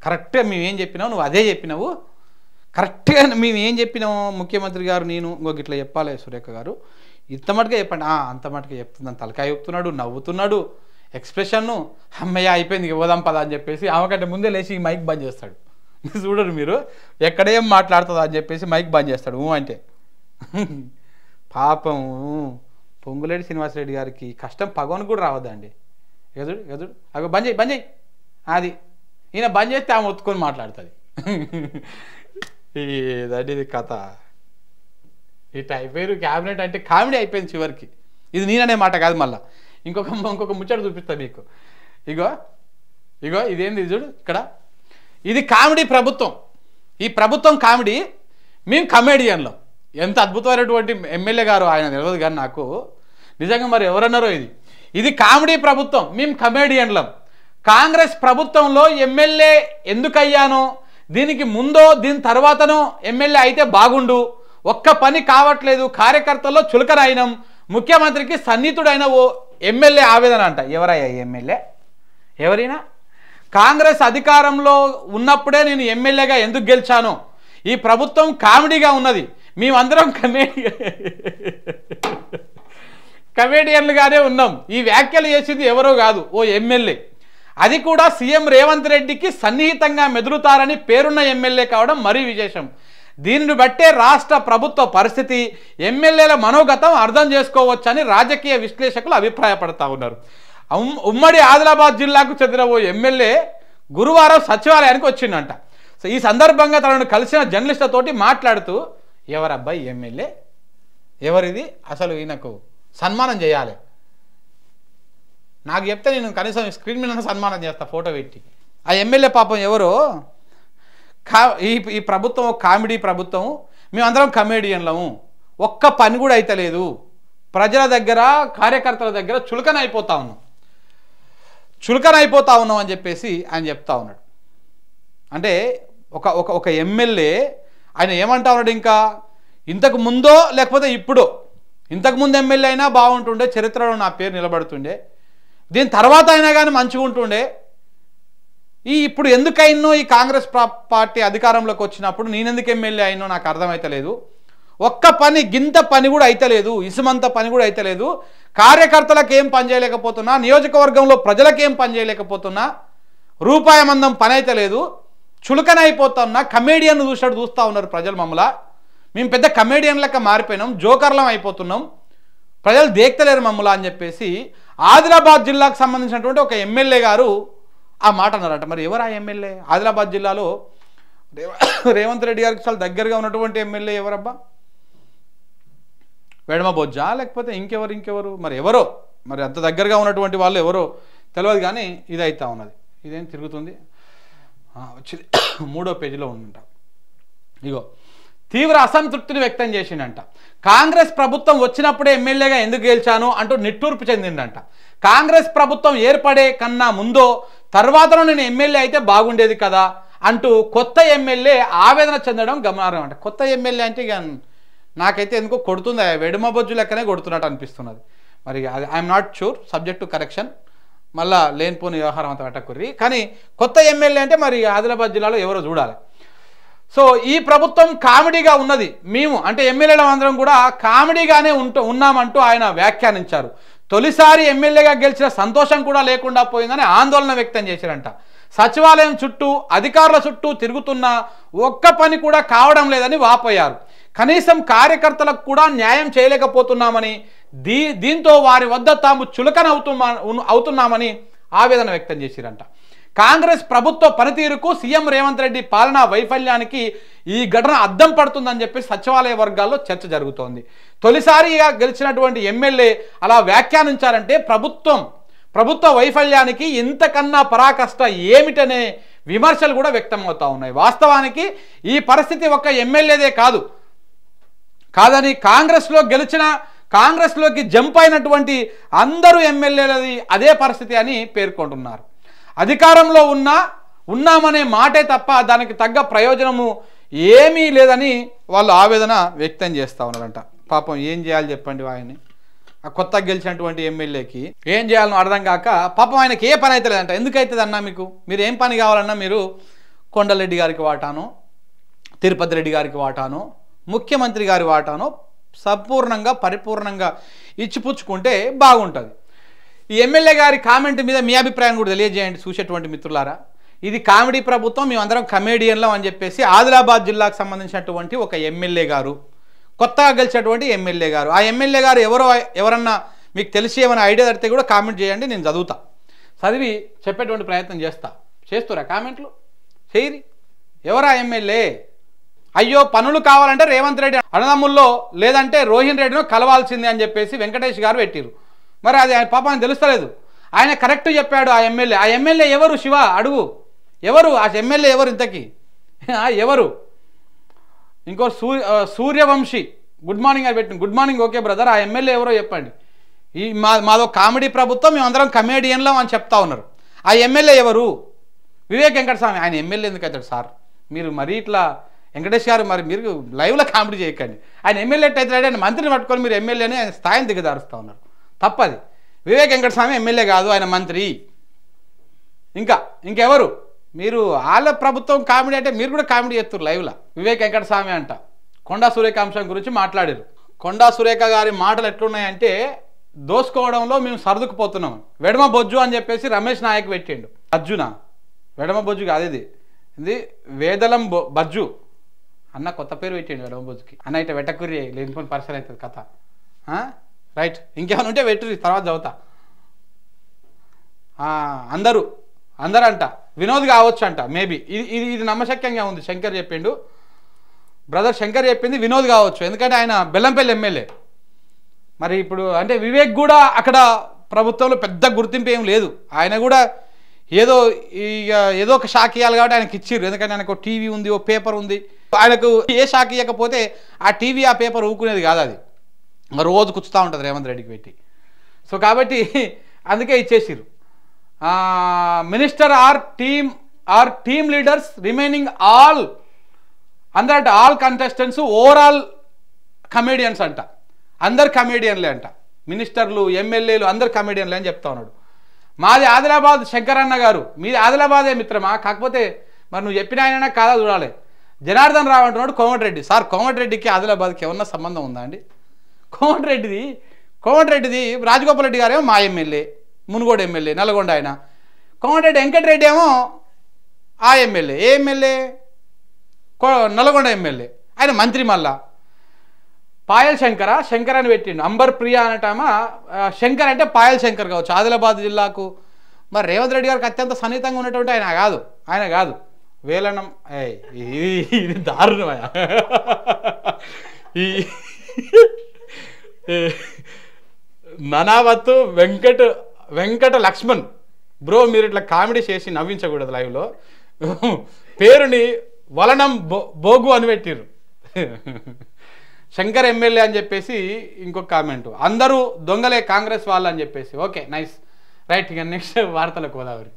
కరెక్ట్గా మేము ఏం చెప్పినావు నువ్వు అదే చెప్పినావు, కరెక్ట్గా మేము ఏం చెప్పినాము ముఖ్యమంత్రి గారు నేను ఇంకొక ఇట్లా చెప్పాలి సురేఖ గారు, ఇంత మటుగా చెప్పండి. అంత మటుగా చెప్తుందని తలకాయ చెప్తున్నాడు, నవ్వుతున్నాడు, ఎక్స్ప్రెషన్ను అమ్మయ్య అయిపోయింది ఇవ్వదాం పదా అని చెప్పేసి ఆమెకంటే ముందే లేచి మైక్ బంద్ చేస్తాడు. చూడరు మీరు ఎక్కడేం మాట్లాడుతుందా అని చెప్పేసి మైక్ బంద్ చేస్తాడు అంటే. పాపం పొంగులేటి శ్రీనివాసరెడ్డి గారికి కష్టం పగవని కూడా రావద్దండి. ఎదుడు ఎదుడు అగో బంద్ చేయి అది ఈయన బంద్ చేస్తే ఆమె ఒత్తుకొని మాట్లాడుతుంది. ఏదండి ఇది కథ, ఇట్లా అయిపోయారు క్యాబినెట్ అంటే కామెడీ అయిపోయింది చివరికి. ఇది నేననే మాట కాదు, మళ్ళీ ఇంకొక ముచ్చట చూపిస్తా మీకు. ఇగో ఇదేంది చూడు ఇక్కడ, ఇది కామెడీ ప్రభుత్వం, ఈ ప్రభుత్వం కామెడీ, మేము కమేడియన్లో. ఎంత అద్భుతమైనటువంటి ఎమ్మెల్యే గారు ఆయన తెలియదు కానీ నాకు నిజంగా మరి ఎవరన్నారో ఇది కామెడీ ప్రభుత్వం, మేము కమేడియన్లం. కాంగ్రెస్ ప్రభుత్వంలో ఎమ్మెల్యే ఎందుకయ్యానో, దీనికి ముందో దీని తర్వాతనో ఎమ్మెల్యే అయితే బాగుండు, ఒక్క పని కావట్లేదు, కార్యకర్తల్లో చులకనైనం, ముఖ్యమంత్రికి సన్నిహితుడైన ఓ ఎమ్మెల్యే ఆవేదన అంట. ఎవరయ్యా ఎమ్మెల్యే? ఎవరైనా కాంగ్రెస్ అధికారంలో ఉన్నప్పుడే నేను ఎమ్మెల్యేగా ఎందుకు గెలిచానో, ఈ ప్రభుత్వం కామెడీగా ఉన్నది, మేమందరం కమేడియన్లుగానే ఉన్నాం. ఈ వ్యాఖ్యలు చేసింది ఎవరో కాదు, ఓ ఎమ్మెల్యే. అది కూడా సీఎం రేవంత్ రెడ్డికి సన్నిహితంగా మెదులుతారని పేరున్న ఎమ్మెల్యే కావడం మరీ విశేషం. దీనిని బట్టే రాష్ట్ర ప్రభుత్వ పరిస్థితి, ఎమ్మెల్యేల మనోగతం అర్థం చేసుకోవచ్చని రాజకీయ విశ్లేషకులు అభిప్రాయపడతా ఉన్నారు. ఉమ్మడి ఆదిలాబాద్ జిల్లాకు చెందిన ఓ ఎమ్మెల్యే గురువారం సచివాలయానికి వచ్చిందంట. సో ఈ సందర్భంగా తనను కలిసిన జర్నలిస్టులతోటి మాట్లాడుతూ, ఎవరబ్బాయి ఎమ్మెల్యే, ఎవరిది అసలు, ఈయనకు సన్మానం చేయాలి, నాకు చెప్తే నేను కనీసం స్క్రీన్ మీద సన్మానం చేస్తా ఫోటో పెట్టి. ఆ ఎమ్మెల్యే పాపం ఎవరో, ఈ ప్రభుత్వం కామెడీ ప్రభుత్వం, మేమందరం కమేడియన్లము, ఒక్క పని కూడా అయితలేదు, ప్రజల దగ్గర కార్యకర్తల దగ్గర చులకన అయిపోతా ఉన్నాం అని చెప్పేసి ఆయన చెప్తా ఉన్నాడు. అంటే ఒక ఎమ్మెల్యే ఆయన ఏమంటా ఉన్నాడు, ఇంకా ఇంతకు ముందో లేకపోతే ఇప్పుడో, ఇంతకుముందు ఎమ్మెల్యే అయినా బాగుంటుండే, చరిత్రలో నా పేరు నిలబడుతుండే, దీని తర్వాత అయినా కానీ మంచిగా ఉంటుండే, ఇప్పుడు ఎందుకైనో ఈ కాంగ్రెస్ పార్టీ అధికారంలోకి వచ్చినప్పుడు నేనెందుకు ఎమ్మెల్యే అయినో నాకు అర్థమైతలేదు, ఒక్క పని గింత పని కూడా అయితలేదు, ఇసుమంత పని కూడా అయితలేదు, కార్యకర్తలకు ఏం పని చేయలేకపోతున్నా, నియోజకవర్గంలో ప్రజలకేం పని చేయలేకపోతున్నా, రూపాయి మందం పని అయితలేదు, చులకన అయిపోతున్నా, కమేడియన్ చూస్తూ ఉన్నారు ప్రజలు మమ్మల్ని, మేము పెద్ద కమేడియన్ లెక్క మారిపోయినాం, జోకర్లం అయిపోతున్నాం, ప్రజలు దేక్తలేరు మమ్మల్ని అని చెప్పేసి ఆదిలాబాద్ జిల్లాకు సంబంధించినటువంటి ఒక ఎమ్మెల్యే గారు ఆ మాట అన్నారంట. మరి ఎవరు ఆ ఎమ్మెల్యే? ఆదిలాబాద్ జిల్లాలో రేవంత్ రెడ్డి గారికి చాలా దగ్గరగా ఉన్నటువంటి ఎమ్మెల్యే ఎవరబ్బా? వెడమ బొజ్జా లేకపోతే ఇంకెవరు మరి ఎవరో, మరి అంత దగ్గరగా ఉన్నటువంటి వాళ్ళు ఎవరో తెలియదు కానీ ఇది అవుతా ఉన్నది. ఇదేం తిరుగుతుంది, వచ్చింది 3వ పేజీలో ఉందంట. ఇగో తీవ్ర అసంతృప్తిని వ్యక్తం చేసిండంట. కాంగ్రెస్ ప్రభుత్వం వచ్చినప్పుడే ఎమ్మెల్యేగా ఎందుకు గెలిచాను అంటూ నిట్టూర్పు చెందిండంట. కాంగ్రెస్ ప్రభుత్వం ఏర్పడే కన్నా ముందో తర్వాతనో నేను ఎమ్మెల్యే అయితే బాగుండేది కదా అంటూ కొత్త ఎమ్మెల్యే ఆవేదన చెందడం గమనార్హం అంట. కొత్త ఎమ్మెల్యే అంటే ఇక నాకైతే ఎందుకో కొడుతుంది, వెడుమ బొజ్జు లెక్కనే కొడుతున్నట్టు అనిపిస్తున్నది. మరి I'm not sure, subject to correction, మళ్ళా లేనిపోని వ్యవహారం అంతా పెట్టకుర్రి. కానీ కొత్త ఎమ్మెల్యే అంటే మరి ఆదిలాబాద్ జిల్లాలో ఎవరో చూడాలి. సో ఈ ప్రభుత్వం కామెడీగా ఉన్నది, మేము అంటే ఎమ్మెల్యేల అందరం కూడా కామెడీగానే ఉన్నామంటూ ఆయన వ్యాఖ్యానించారు. తొలిసారి ఎమ్మెల్యేగా గెలిచిన సంతోషం కూడా లేకుండా పోయిందని ఆందోళన వ్యక్తం చేశారంట. సచివాలయం చుట్టూ అధికారుల చుట్టూ తిరుగుతున్న ఒక్క పని కూడా కావడం లేదని వాపోయారు. కనీసం కార్యకర్తలకు కూడా న్యాయం చేయలేకపోతున్నామని, దీంతో వారి వద్ద తాము చులకన అవుతున్నామని ఆవేదన వ్యక్తం చేశారంట. కాంగ్రెస్ ప్రభుత్వ పనితీరుకు సీఎం రేవంత్ రెడ్డి పాలనా వైఫల్యానికి ఈ ఘటన అద్దం పడుతుందని చెప్పి సచివాలయ వర్గాల్లో చర్చ జరుగుతోంది. తొలిసారిగా గెలిచినటువంటి ఎమ్మెల్యే అలా వ్యాఖ్యానించారంటే ప్రభుత్వ వైఫల్యానికి ఇంతకన్నా పరాకష్ట ఏమిటనే విమర్శలు కూడా వ్యక్తమవుతా ఉన్నాయి. వాస్తవానికి ఈ పరిస్థితి ఒక్క ఎమ్మెల్యేదే కాదని కాంగ్రెస్లోకి జంప్ అయినటువంటి అందరూ ఎమ్మెల్యేలది అదే పరిస్థితి అని పేర్కొంటున్నారు. అధికారంలో ఉన్నామనే మాటే తప్ప దానికి తగ్గ ప్రయోజనము ఏమీ లేదని వాళ్ళు ఆవేదన వ్యక్తం చేస్తూ ఉన్నారంట. పాపం ఏం చేయాలి చెప్పండి, ఆయన్ని ఆ కొత్త గెలిచినటువంటి ఎమ్మెల్యేకి ఏం చేయాలనో అర్థం కాక పాపం ఆయనకి ఏ పని అవుతలేదంట. ఎందుకు అవుతుంది అన్నా, మీరు ఏం పని కావాలన్నా మీరు కొండలరెడ్డి గారికి వాటాను, తిరుపతి రెడ్డి గారికి వాటాను, ముఖ్యమంత్రి గారి వాటాను సంపూర్ణంగా పరిపూర్ణంగా ఇచ్చిపుచ్చుకుంటే బాగుంటుంది. ఈ ఎమ్మెల్యే గారి కామెంట్ మీద మీ అభిప్రాయం కూడా తెలియజేయండి చూసేటువంటి మిత్రులారా. ఇది కామెడీ ప్రభుత్వం, మేమందరం కమేడియన్లం అని చెప్పేసి ఆదిలాబాద్ జిల్లాకు సంబంధించినటువంటి ఒక ఎమ్మెల్యే గారు, కొత్తగా గెలిచినటువంటి ఎమ్మెల్యే గారు, ఆ ఎమ్మెల్యే గారు ఎవరన్నా మీకు తెలిసి ఏమైనా ఐడియా దొరికితే కూడా కామెంట్ చేయండి, నేను చదువుతా, చదివి చెప్పేటువంటి ప్రయత్నం చేస్తురా కామెంట్లు చేయరి. ఎవరా ఎమ్మెల్యే? అయ్యో పనులు కావాలంటే రేవంత్ రెడ్డి అన్నదమ్ముల్లో లేదంటే రోహిన్ రెడ్డిను కలవాల్సిందే అని చెప్పేసి వెంకటేష్ గారు పెట్టిరు. మరి అది ఆయన పాపాన్ని తెలుస్తలేదు. ఆయన కరెక్ట్ చెప్పాడు. ఆ ఎమ్మెల్యే ఎవరు? శివ అడుగు, ఎవరు ఆ ఎమ్మెల్యే? ఎవరు ఇంతకీ ఎవరు? ఇంకో సూర్యవంశీ గుడ్ మార్నింగ్ అని పెట్టింది. Good morning, okay brother. ఆ ఎమ్మెల్యే ఎవరో చెప్పండి. ఈ మాదో కామెడీ ప్రభుత్వం, మేమందరం కమేడియన్లం అని చెప్తా ఉన్నారు. ఆ ఎమ్మెల్యే ఎవరు? వివేక్ వెంకటస్వామి. ఆయన ఎమ్మెల్యే ఎందుకు అవుతాడు సార్? మీరు మరీ ఇట్లా వెంకటేష్ గారు మరి మీరు లైవ్లో కామెడీ చేయకండి. ఆయన ఎమ్మెల్యే అయితే ఆయన మంత్రిని పట్టుకొని మీరు ఎమ్మెల్యేని ఆయన స్థాయిని దిగదారుస్తూ ఉన్నారు. తప్పది. వివేక్ వెంకటస్వామి ఎమ్మెల్యే కాదు, ఆయన మంత్రి. ఇంకెవరు? మీరు వాళ్ళ ప్రభుత్వం కామెడీ అంటే మీరు కూడా కామెడీ చేస్తారు లైవ్లో. వివేక్ వెంకటస్వామి అంట కొండా సురేఖ అంశం గురించి మాట్లాడారు. కొండా సురేఖ గారి మాటలు ఎట్లున్నాయంటే, దోసుకోవడంలో మేము సర్దుకుపోతున్నాం. వెడమ బొజ్జు అని చెప్పేసి రమేష్ నాయక్ పెట్టిండు. బజ్జునా? వెడమ బొజ్జు కాదు, ఇది వేదలం బజ్జు అన్న కొత్త పేరు పెట్టిండు వెడమ బొజ్జుకి. అన్న ఇట్లా వెట్టకుర్రి లేనిపోయిన పరిసరం అవుతుంది కథ. రైట్, ఇంకేమైనా ఉంటే పెట్టుర్రి, తర్వాత చదువుతా. అందరూ అంట వినోద్ కావచ్చు అంట, మేబీ ఇది నమ్మశక్యంగా ఉంది. శంకర్ చెప్పిండు, బ్రదర్ శంకర్ చెప్పింది వినోద్ కావచ్చు, ఎందుకంటే ఆయన బెల్లంపల్లి ఎమ్మెల్యే. మరి ఇప్పుడు అంటే వివేక్ కూడా అక్కడ ప్రభుత్వంలో పెద్ద గుర్తింపు ఏం లేదు. ఆయన కూడా ఏదో ఒక షాక్ ఇవ్వాలి కాబట్టి ఆయనకి ఇచ్చిర్రు. ఎందుకంటే ఆయనకు టీవీ ఉంది, ఓ పేపర్ ఉంది. ఆయనకు ఏ షాక్ ఇవ్వకపోతే ఆ టీవీ ఆ పేపర్ ఊకునేది కాదు. అది రోజు కూర్చుతూ ఉంటుంది రేవంత్ రెడ్డికి పెట్టి. సో కాబట్టి అందుకే ఇచ్చేసిర్రు. Minister or team leaders remaining all అందరంట, ఆల్ కంటెస్టెంట్స్ ఓవరాల్ కమేడియన్స్ అంట. అందరు కమేడియన్లే అంట. మినిస్టర్లు, ఎమ్మెల్యేలు అందరు కమేడియన్లే అని చెప్తా ఉన్నాడు. మాది ఆదిలాబాద్ శంకరన్న గారు, మీది ఆదిలాబాదే మిత్రమా. కాకపోతే మరి నువ్వు చెప్పిన ఆయన కాదా చూడాలి. జనార్దన్ రావు అంటున్నాడు కోమటిరెడ్డి. సార్ కోమటిరెడ్డికి ఆదిలాబాద్కి ఏమన్నా సంబంధం ఉందా అండి? కోమటిరెడ్డిది రాజగోపాల్ రెడ్డి గారేమో మా ఎమ్మెల్యే, మునుగోడు ఎమ్మెల్యే, నల్గొండ ఆయన. కోమటిరెడ్డి వెంకటరెడ్డి ఏమో ఆ ఎమ్మెల్యే. ఏ ఎమ్మెల్యే? నల్గొండ ఎమ్మెల్యే. ఆయన మంత్రి. మళ్ళా పాయల్ శంకర్ అని పెట్టిండు. అంబర్ ప్రియ అనటమా శంకర్ అంటే పాయల్ శంకర్ కావచ్చు ఆదిలాబాద్ జిల్లాకు. మరి రేవంత్ రెడ్డి గారికి అత్యంత సన్నిహితంగా ఉన్నటువంటి ఆయన కాదు. వేలనం ఇది దారుణమయ్యా. ఈ ననావత్తు వెంకట లక్ష్మణ్ బ్రో, మీరు ఇట్లా కామెడీ చేసి నవ్వించకూడదు లైవ్లో. పేరుని వలనం బోగు అని పెట్టిర్రు. శంకర్ ఎమ్మెల్యే అని చెప్పేసి ఇంకొక కామెంటు. అందరూ దొంగలే కాంగ్రెస్ వాళ్ళు అని చెప్పేసి. Okay, nice, right. ఇక నెక్స్ట్ వార్తలకు గోదావరి.